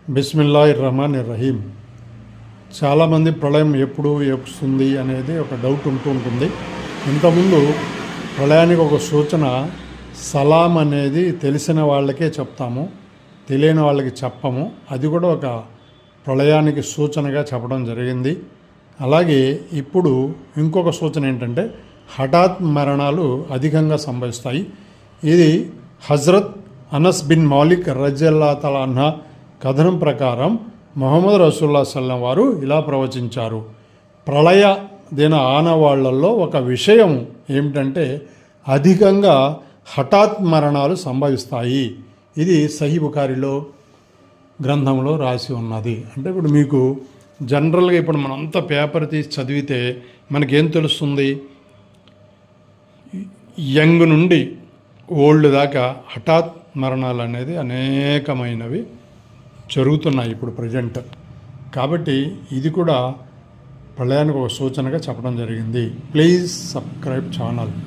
బిస్మిల్లాహిర్రహమానిర్రహీం. చాలామంది ప్రళయం ఎప్పుడు వస్తుంది అనేది ఒక డౌట్ ఉంటుంది. ఇంతకుముందు ప్రళయానికి ఒక సూచన సలాం అనేది తెలిసిన వాళ్ళకే చెప్తాము, తెలియని వాళ్ళకి చెప్పము. అది కూడా ఒక ప్రళయానికి సూచనగా చెప్పడం జరిగింది. అలాగే ఇప్పుడు ఇంకొక సూచన ఏంటంటే హఠాత్ మరణాలు అధికంగా సంభవిస్తాయి. ఇది హజరత్ అనస్ బిన్ మాలిక్ రజియల్లాహు తఆలా అన్హు కథనం ప్రకారం ముహమ్మద్ రసూలుల్లాహి సల్లం వారు ఇలా ప్రవచించారు. ప్రళయ దిన ఆనవాళ్లలో ఒక విషయం ఏమిటంటే అధికంగా హఠాత్ మరణాలు సంభవిస్తాయి. ఇది సహీ బుఖారీలో గ్రంథంలో రాసి ఉన్నది. అంటే ఇప్పుడు మీకు జనరల్గా ఇప్పుడు మనంతా పేపర్ తీసి చదివితే మనకేం తెలుస్తుంది? యంగ్ నుండి ఓల్డ్ దాకా హఠాత్ మరణాలు అనేది అనేకమైనవి జరుగుతున్నాయి ఇప్పుడు ప్రజెంట్. కాబట్టి ఇది కూడా ప్రళయానికి ఒక సూచనగా చెప్పడం జరిగింది. Please subscribe channel.